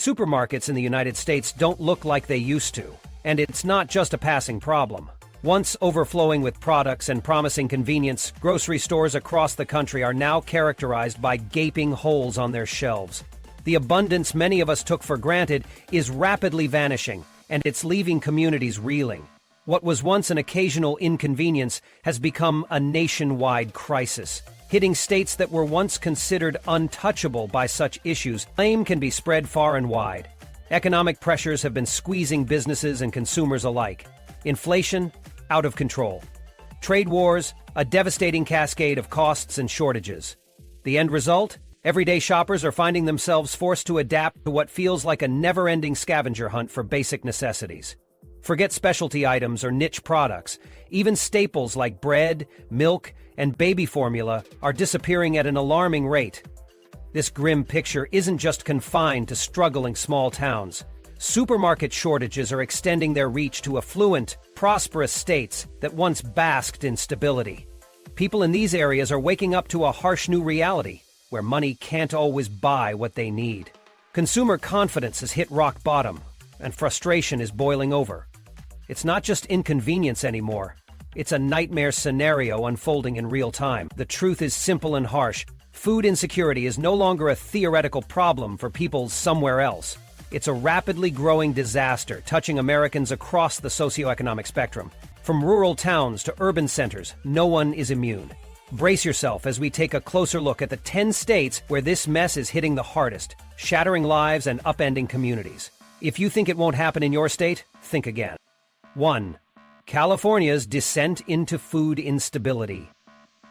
Supermarkets in the United States don't look like they used to, and it's not just a passing problem. Once overflowing with products and promising convenience, grocery stores across the country are now characterized by gaping holes on their shelves. The abundance many of us took for granted is rapidly vanishing, and it's leaving communities reeling. What was once an occasional inconvenience has become a nationwide crisis, hitting states that were once considered untouchable by such issues. Blame can be spread far and wide. Economic pressures have been squeezing businesses and consumers alike. Inflation, out of control. Trade wars, a devastating cascade of costs and shortages. The end result? Everyday shoppers are finding themselves forced to adapt to what feels like a never-ending scavenger hunt for basic necessities. Forget specialty items or niche products. Even staples like bread, milk, and baby formula are disappearing at an alarming rate. This grim picture isn't just confined to struggling small towns. Supermarket shortages are extending their reach to affluent, prosperous states that once basked in stability. People in these areas are waking up to a harsh new reality, where money can't always buy what they need. Consumer confidence has hit rock bottom, and frustration is boiling over. It's not just inconvenience anymore. It's a nightmare scenario unfolding in real time. The truth is simple and harsh. Food insecurity is no longer a theoretical problem for people somewhere else. It's a rapidly growing disaster touching Americans across the socioeconomic spectrum. From rural towns to urban centers, no one is immune. Brace yourself as we take a closer look at the 10 states where this mess is hitting the hardest, shattering lives and upending communities. If you think it won't happen in your state, think again. 1. California's descent into food instability.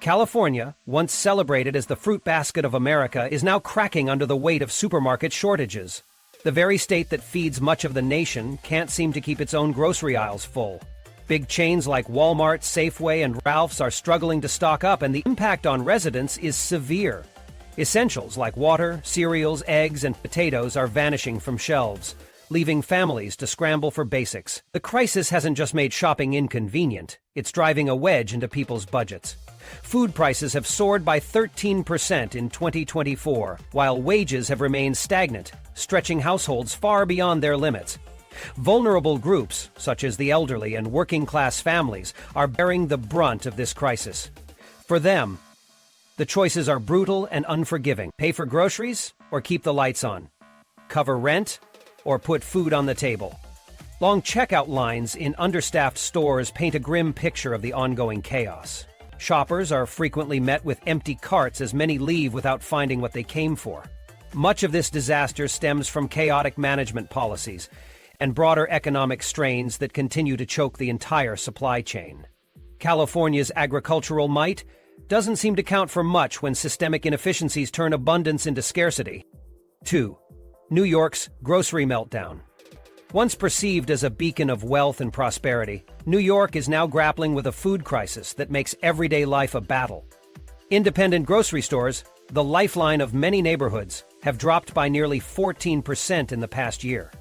California, once celebrated as the fruit basket of America, is now cracking under the weight of supermarket shortages. The very state that feeds much of the nation can't seem to keep its own grocery aisles full. Big chains like Walmart, Safeway, and Ralph's are struggling to stock up, and the impact on residents is severe. Essentials like water, cereals, eggs, and potatoes are vanishing from shelves, leaving families to scramble for basics. The crisis hasn't just made shopping inconvenient, it's driving a wedge into people's budgets. Food prices have soared by 13% in 2024, while wages have remained stagnant, stretching households far beyond their limits. Vulnerable groups, such as the elderly and working-class families, are bearing the brunt of this crisis. For them, the choices are brutal and unforgiving. Pay for groceries or keep the lights on? Cover rent or put food on the table? Long checkout lines in understaffed stores paint a grim picture of the ongoing chaos. Shoppers are frequently met with empty carts as many leave without finding what they came for. Much of this disaster stems from chaotic management policies and broader economic strains that continue to choke the entire supply chain. California's agricultural might doesn't seem to count for much when systemic inefficiencies turn abundance into scarcity. 2. New York's grocery meltdown. Once perceived as a beacon of wealth and prosperity, New York is now grappling with a food crisis that makes everyday life a battle. Independent grocery stores, the lifeline of many neighborhoods, have dropped by nearly 14% in the past year.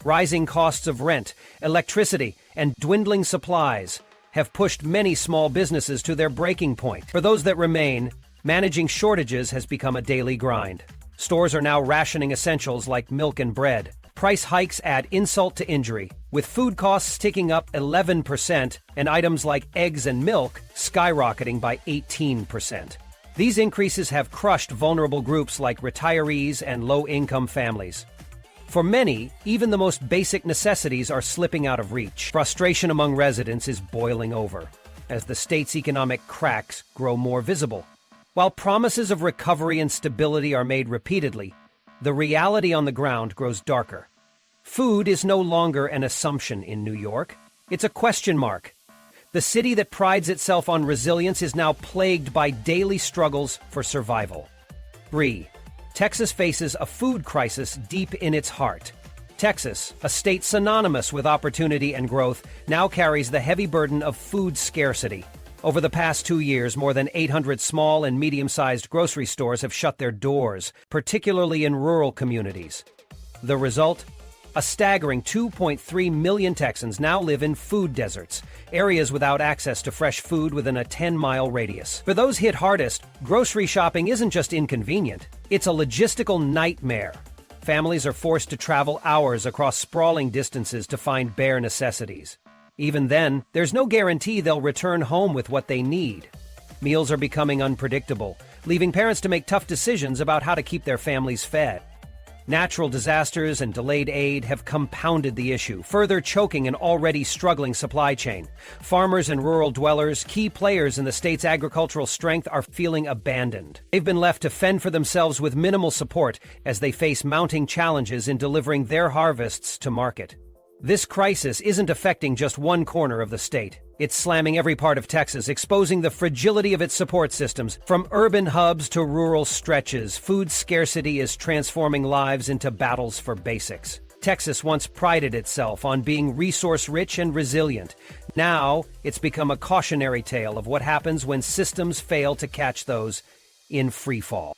Rising costs of rent, electricity, and dwindling supplies have pushed many small businesses to their breaking point. For those that remain, managing shortages has become a daily grind. Stores are now rationing essentials like milk and bread. Price hikes add insult to injury, with food costs ticking up 11% and items like eggs and milk skyrocketing by 18%. These increases have crushed vulnerable groups like retirees and low-income families. For many, even the most basic necessities are slipping out of reach. Frustration among residents is boiling over as the state's economic cracks grow more visible. While promises of recovery and stability are made repeatedly, the reality on the ground grows darker. Food is no longer an assumption in New York. It's a question mark. The city that prides itself on resilience is now plagued by daily struggles for survival. 3. Texas faces a food crisis deep in its heart. Texas, a state synonymous with opportunity and growth, now carries the heavy burden of food scarcity. Over the past 2 years, more than 800 small and medium-sized grocery stores have shut their doors, particularly in rural communities. The result? A staggering 2.3 million Texans now live in food deserts, areas without access to fresh food within a 10-mile radius. For those hit hardest, grocery shopping isn't just inconvenient, it's a logistical nightmare. families are forced to travel hours across sprawling distances to find bare necessities. Even then, there's no guarantee they'll return home with what they need. Meals are becoming unpredictable, leaving parents to make tough decisions about how to keep their families fed. Natural disasters and delayed aid have compounded the issue, further choking an already struggling supply chain. Farmers and rural dwellers, key players in the state's agricultural strength, are feeling abandoned. They've been left to fend for themselves with minimal support as they face mounting challenges in delivering their harvests to market. This crisis isn't affecting just one corner of the state. It's slamming every part of Texas, exposing the fragility of its support systems. From urban hubs to rural stretches, food scarcity is transforming lives into battles for basics. Texas once prided itself on being resource-rich and resilient. Now, it's become a cautionary tale of what happens when systems fail to catch those in freefall.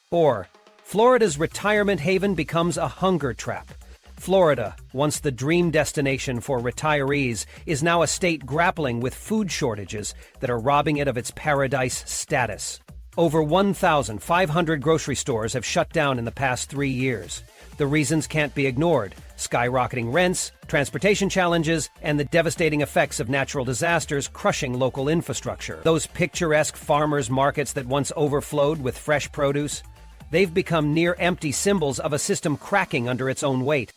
Or, Florida's retirement haven becomes a hunger trap. Florida, once the dream destination for retirees, is now a state grappling with food shortages that are robbing it of its paradise status. Over 1,500 grocery stores have shut down in the past 3 years. The reasons can't be ignored: skyrocketing rents, transportation challenges, and the devastating effects of natural disasters crushing local infrastructure. Those picturesque farmers' markets that once overflowed with fresh produce, they've become near-empty symbols of a system cracking under its own weight.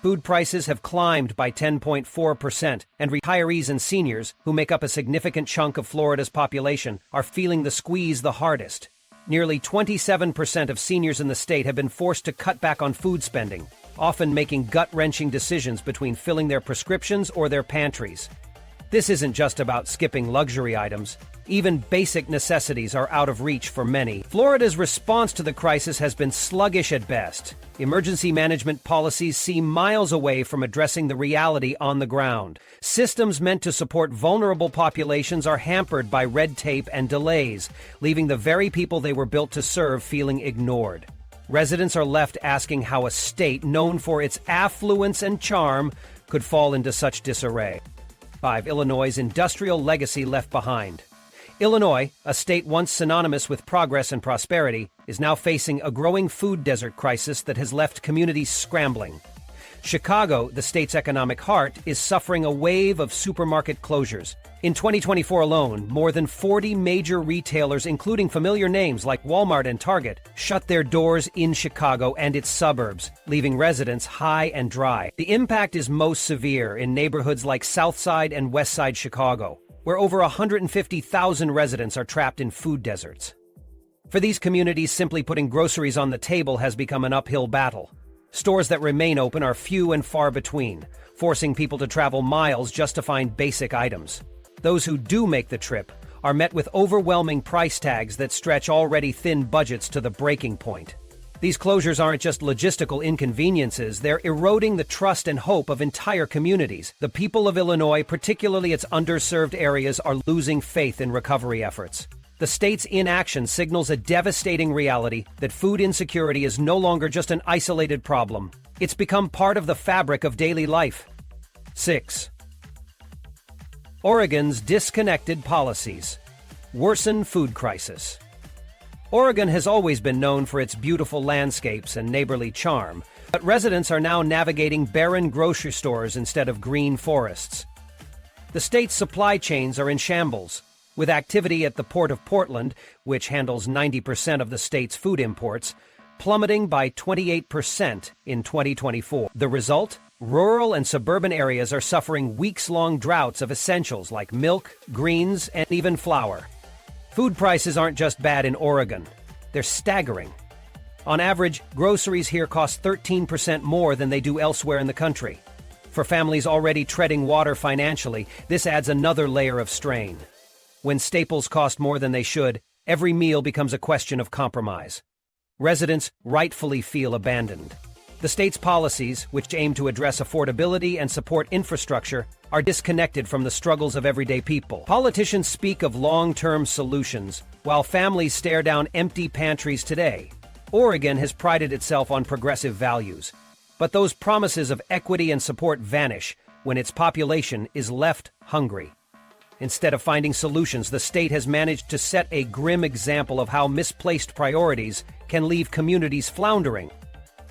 Food prices have climbed by 10.4%, and retirees and seniors, who make up a significant chunk of Florida's population, are feeling the squeeze the hardest. Nearly 27% of seniors in the state have been forced to cut back on food spending, often making gut-wrenching decisions between filling their prescriptions or their pantries. This isn't just about skipping luxury items. Even basic necessities are out of reach for many. Florida's response to the crisis has been sluggish at best. Emergency management policies seem miles away from addressing the reality on the ground. Systems meant to support vulnerable populations are hampered by red tape and delays, leaving the very people they were built to serve feeling ignored. Residents are left asking how a state known for its affluence and charm could fall into such disarray. 5. Illinois' industrial legacy left behind. Illinois, a state once synonymous with progress and prosperity, is now facing a growing food desert crisis that has left communities scrambling. Chicago, the state's economic heart, is suffering a wave of supermarket closures. In 2024 alone, more than 40 major retailers, including familiar names like Walmart and Target, shut their doors in Chicago and its suburbs, leaving residents high and dry. The impact is most severe in neighborhoods like Southside and Westside Chicago, where over 150,000 residents are trapped in food deserts. For these communities, simply putting groceries on the table has become an uphill battle. Stores that remain open are few and far between, forcing people to travel miles just to find basic items. Those who do make the trip are met with overwhelming price tags that stretch already thin budgets to the breaking point. These closures aren't just logistical inconveniences, they're eroding the trust and hope of entire communities. The people of Illinois, particularly its underserved areas, are losing faith in recovery efforts. The state's inaction signals a devastating reality that food insecurity is no longer just an isolated problem. It's become part of the fabric of daily life. 6. Oregon's disconnected policies worsen food crisis. Oregon has always been known for its beautiful landscapes and neighborly charm, but residents are now navigating barren grocery stores instead of green forests. The state's supply chains are in shambles, with activity at the Port of Portland, which handles 90% of the state's food imports, plummeting by 28% in 2024. The result? Rural and suburban areas are suffering weeks-long droughts of essentials like milk, greens, and even flour. Food prices aren't just bad in Oregon, they're staggering. On average, groceries here cost 13% more than they do elsewhere in the country. For families already treading water financially, this adds another layer of strain. When staples cost more than they should, every meal becomes a question of compromise. Residents rightfully feel abandoned. The state's policies, which aim to address affordability and support infrastructure, are disconnected from the struggles of everyday people. Politicians speak of long-term solutions, while families stare down empty pantries today. Oregon has prided itself on progressive values, but those promises of equity and support vanish when its population is left hungry. Instead of finding solutions, the state has managed to set a grim example of how misplaced priorities can leave communities floundering.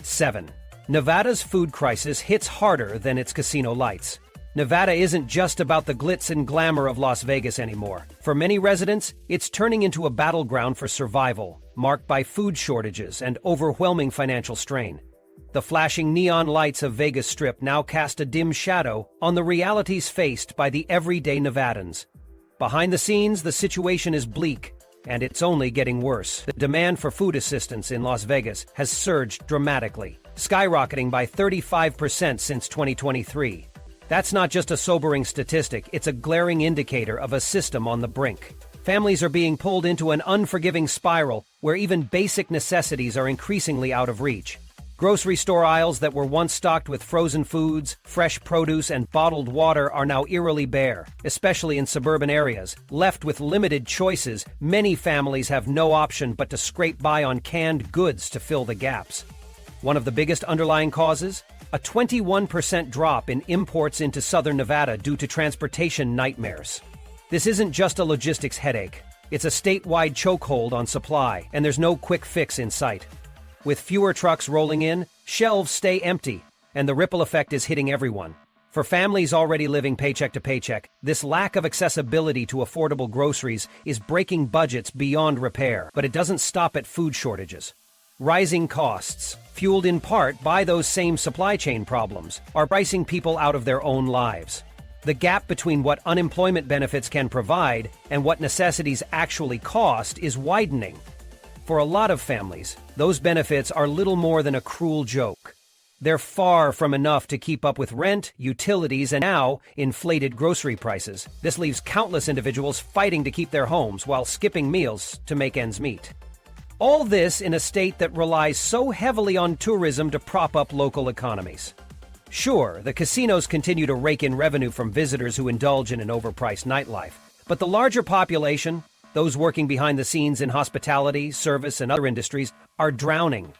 7. Nevada's food crisis hits harder than its casino lights. Nevada isn't just about the glitz and glamour of Las Vegas anymore. For many residents, it's turning into a battleground for survival, marked by food shortages and overwhelming financial strain. The flashing neon lights of Vegas Strip now cast a dim shadow on the realities faced by the everyday Nevadans. Behind the scenes, the situation is bleak, and it's only getting worse. The demand for food assistance in Las Vegas has surged dramatically, skyrocketing by 35% since 2023. That's not just a sobering statistic, it's a glaring indicator of a system on the brink. Families are being pulled into an unforgiving spiral where even basic necessities are increasingly out of reach. Grocery store aisles that were once stocked with frozen foods, fresh produce, and bottled water are now eerily bare, especially in suburban areas. Left with limited choices, many families have no option but to scrape by on canned goods to fill the gaps. One of the biggest underlying causes? A 21% drop in imports into southern Nevada due to transportation nightmares. This isn't just a logistics headache. It's a statewide chokehold on supply, and there's no quick fix in sight. With fewer trucks rolling in, shelves stay empty, and the ripple effect is hitting everyone. For families already living paycheck to paycheck, this lack of accessibility to affordable groceries is breaking budgets beyond repair, but it doesn't stop at food shortages. Rising costs, fueled in part by those same supply chain problems, are pricing people out of their own lives. The gap between what unemployment benefits can provide and what necessities actually cost is widening. For a lot of families, those benefits are little more than a cruel joke. They're far from enough to keep up with rent, utilities, and now inflated grocery prices. This leaves countless individuals fighting to keep their homes while skipping meals to make ends meet. All this in a state that relies so heavily on tourism to prop up local economies. Sure, the casinos continue to rake in revenue from visitors who indulge in an overpriced nightlife, but the larger population, those working behind the scenes in hospitality, service, and other industries, are drowning.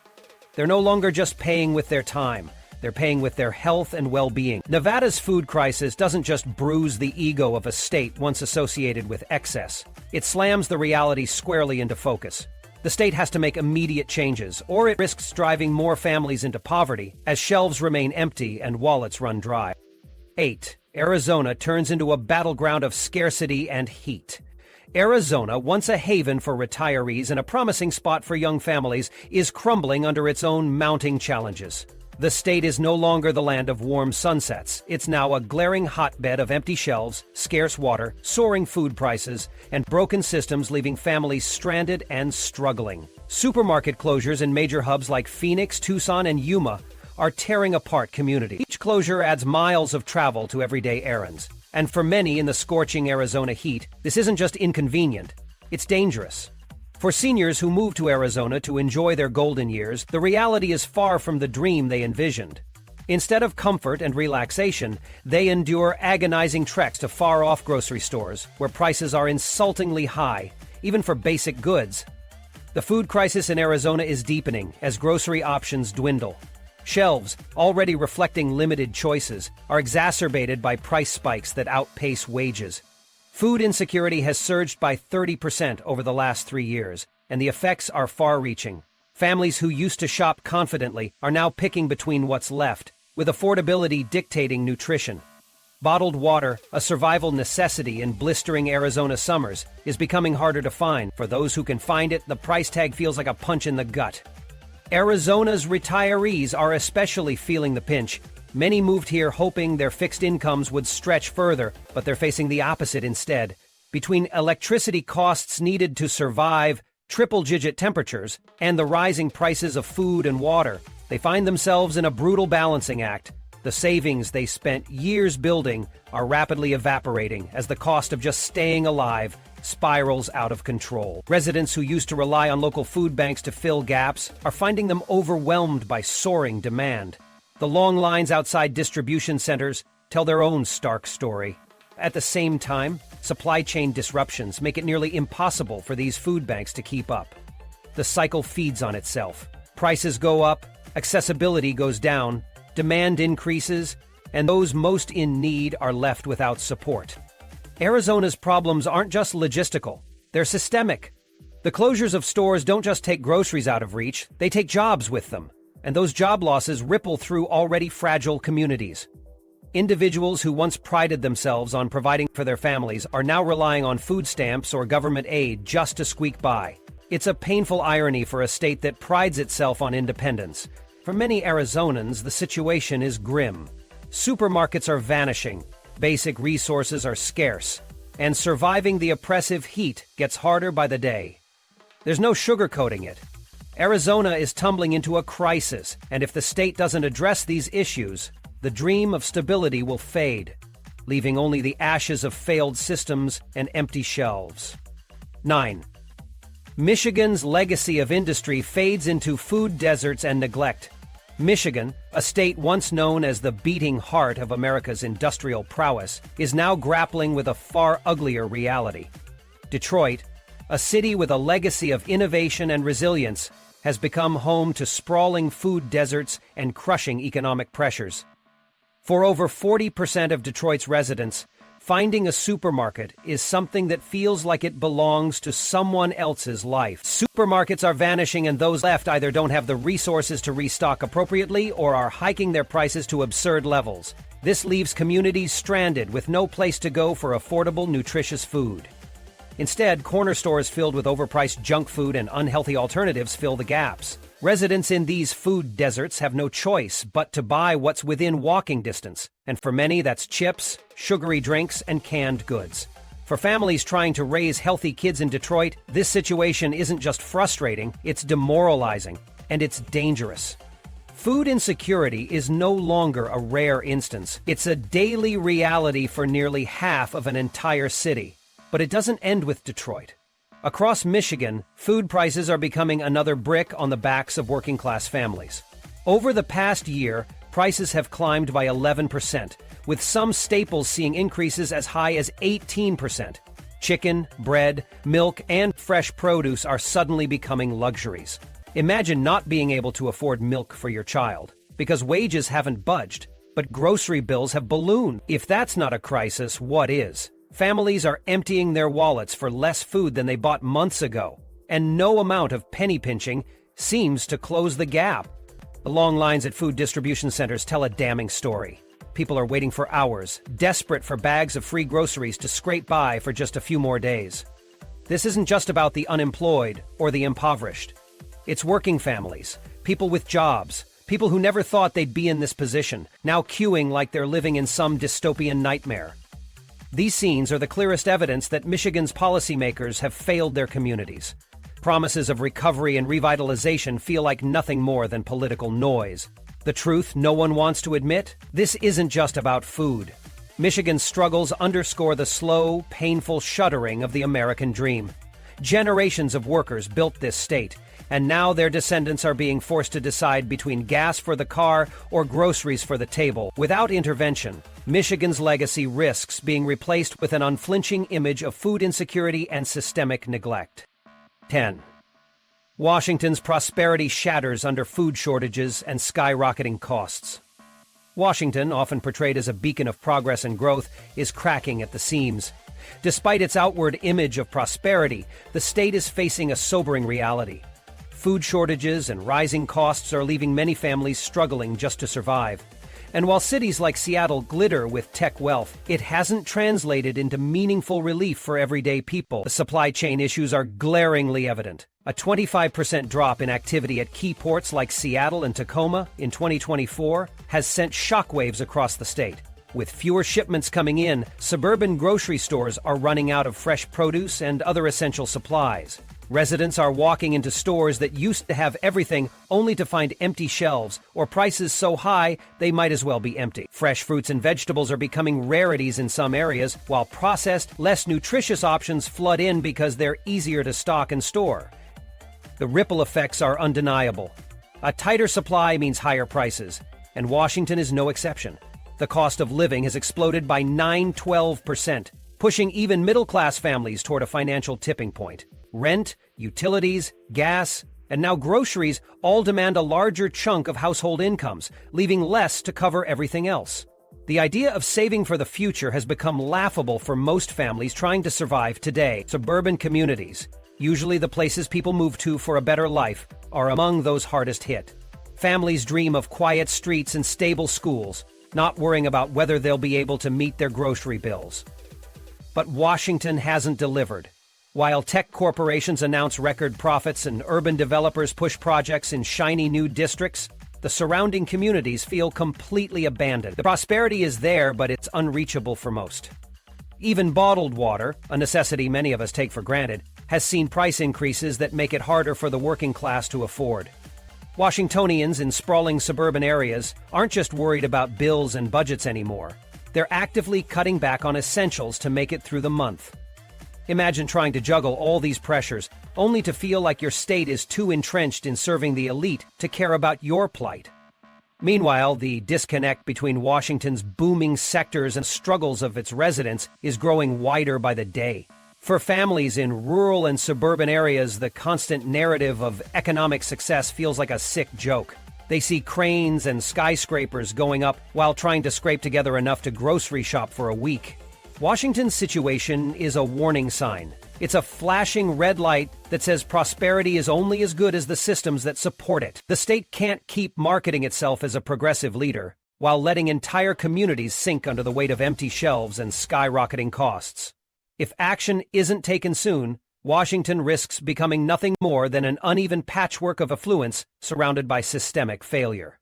They're no longer just paying with their time, they're paying with their health and well-being. Nevada's food crisis doesn't just bruise the ego of a state once associated with excess. It slams the reality squarely into focus. The state has to make immediate changes, or it risks driving more families into poverty as shelves remain empty and wallets run dry. 8. Arizona turns into a battleground of scarcity and heat. Arizona, once a haven for retirees and a promising spot for young families, is crumbling under its own mounting challenges. The state is no longer the land of warm sunsets. It's now a glaring hotbed of empty shelves, scarce water, soaring food prices, and broken systems leaving families stranded and struggling. Supermarket closures in major hubs like Phoenix, Tucson, and Yuma are tearing apart communities. Each closure adds miles of travel to everyday errands. And for many in the scorching Arizona heat, this isn't just inconvenient, it's dangerous. For seniors who move to Arizona to enjoy their golden years, the reality is far from the dream they envisioned. Instead of comfort and relaxation, they endure agonizing treks to far-off grocery stores, where prices are insultingly high, even for basic goods. The food crisis in Arizona is deepening as grocery options dwindle. Shelves, already reflecting limited choices, are exacerbated by price spikes that outpace wages. Food insecurity has surged by 30% over the last 3 years, and the effects are far-reaching. Families who used to shop confidently are now picking between what's left, with affordability dictating nutrition. Bottled water, a survival necessity in blistering Arizona summers, is becoming harder to find. For those who can find it, the price tag feels like a punch in the gut. Arizona's retirees are especially feeling the pinch. Many moved here hoping their fixed incomes would stretch further, but they're facing the opposite instead. Between electricity costs needed to survive, triple-digit temperatures, and the rising prices of food and water, they find themselves in a brutal balancing act. The savings they spent years building are rapidly evaporating as the cost of just staying alive spirals out of control. Residents who used to rely on local food banks to fill gaps are finding them overwhelmed by soaring demand. The long lines outside distribution centers tell their own stark story. At the same time, supply chain disruptions make it nearly impossible for these food banks to keep up. The cycle feeds on itself. Prices go up, accessibility goes down, demand increases, and those most in need are left without support. Arizona's problems aren't just logistical, they're systemic. The closures of stores don't just take groceries out of reach, they take jobs with them. and those job losses ripple through already fragile communities. Individuals who once prided themselves on providing for their families are now relying on food stamps or government aid just to squeak by. It's a painful irony for a state that prides itself on independence. For many Arizonans, the situation is grim. Supermarkets are vanishing, basic resources are scarce, and surviving the oppressive heat gets harder by the day. There's no sugarcoating it. Arizona is tumbling into a crisis, and if the state doesn't address these issues, the dream of stability will fade, leaving only the ashes of failed systems and empty shelves. 9. Michigan's legacy of industry fades into food deserts and neglect. Michigan, a state once known as the beating heart of America's industrial prowess, is now grappling with a far uglier reality. Detroit, a city with a legacy of innovation and resilience, has become home to sprawling food deserts and crushing economic pressures. For over 40% of Detroit's residents, finding a supermarket is something that feels like it belongs to someone else's life. Supermarkets are vanishing, and those left either don't have the resources to restock appropriately or are hiking their prices to absurd levels. This leaves communities stranded with no place to go for affordable, nutritious food. Instead, corner stores filled with overpriced junk food and unhealthy alternatives fill the gaps. Residents in these food deserts have no choice but to buy what's within walking distance, and for many that's chips, sugary drinks, and canned goods. For families trying to raise healthy kids in Detroit, this situation isn't just frustrating, it's demoralizing, and it's dangerous. Food insecurity is no longer a rare instance. It's a daily reality for nearly half of an entire city. But it doesn't end with Detroit. Across Michigan, food prices are becoming another brick on the backs of working-class families. Over the past year, prices have climbed by 11%, with some staples seeing increases as high as 18%. Chicken, bread, milk, and fresh produce are suddenly becoming luxuries. Imagine not being able to afford milk for your child, because wages haven't budged, but grocery bills have ballooned. If that's not a crisis, what is? Families are emptying their wallets for less food than they bought months ago, and no amount of penny pinching seems to close the gap. The long lines at food distribution centers tell a damning story. People are waiting for hours, desperate for bags of free groceries to scrape by for just a few more days. This isn't just about the unemployed or the impoverished. It's working families, people with jobs, people who never thought they'd be in this position, now queuing like they're living in some dystopian nightmare. These scenes are the clearest evidence that Michigan's policymakers have failed their communities. Promises of recovery and revitalization feel like nothing more than political noise. The truth no one wants to admit? This isn't just about food. Michigan's struggles underscore the slow, painful shuttering of the American dream. Generations of workers built this state, and now their descendants are being forced to decide between gas for the car or groceries for the table. Without intervention, Michigan's legacy risks being replaced with an unflinching image of food insecurity and systemic neglect. 10. Washington's prosperity shatters under food shortages and skyrocketing costs. Washington, often portrayed as a beacon of progress and growth, is cracking at the seams. Despite its outward image of prosperity, the state is facing a sobering reality. Food shortages and rising costs are leaving many families struggling just to survive. And while cities like Seattle glitter with tech wealth, it hasn't translated into meaningful relief for everyday people. The supply chain issues are glaringly evident. A 25% drop in activity at key ports like Seattle and Tacoma in 2024 has sent shockwaves across the state. With fewer shipments coming in, suburban grocery stores are running out of fresh produce and other essential supplies. Residents are walking into stores that used to have everything only to find empty shelves or prices so high they might as well be empty. Fresh fruits and vegetables are becoming rarities in some areas, while processed, less nutritious options flood in because they're easier to stock and store. The ripple effects are undeniable. A tighter supply means higher prices, and Washington is no exception. The cost of living has exploded by 9–12%, pushing even middle-class families toward a financial tipping point. Rent, utilities, gas, and now groceries all demand a larger chunk of household incomes, leaving less to cover everything else. The idea of saving for the future has become laughable for most families trying to survive today. Suburban communities, usually the places people move to for a better life, are among those hardest hit. Families dream of quiet streets and stable schools, not worrying about whether they'll be able to meet their grocery bills. But Washington hasn't delivered. While tech corporations announce record profits and urban developers push projects in shiny new districts, the surrounding communities feel completely abandoned. The prosperity is there, but it's unreachable for most. Even bottled water, a necessity many of us take for granted, has seen price increases that make it harder for the working class to afford. Washingtonians in sprawling suburban areas aren't just worried about bills and budgets anymore. They're actively cutting back on essentials to make it through the month. Imagine trying to juggle all these pressures, only to feel like your state is too entrenched in serving the elite to care about your plight. Meanwhile, the disconnect between Washington's booming sectors and struggles of its residents is growing wider by the day. For families in rural and suburban areas, the constant narrative of economic success feels like a sick joke. They see cranes and skyscrapers going up while trying to scrape together enough to grocery shop for a week. Washington's situation is a warning sign. It's a flashing red light that says prosperity is only as good as the systems that support it. The state can't keep marketing itself as a progressive leader, while letting entire communities sink under the weight of empty shelves and skyrocketing costs. If action isn't taken soon, Washington risks becoming nothing more than an uneven patchwork of affluence surrounded by systemic failure.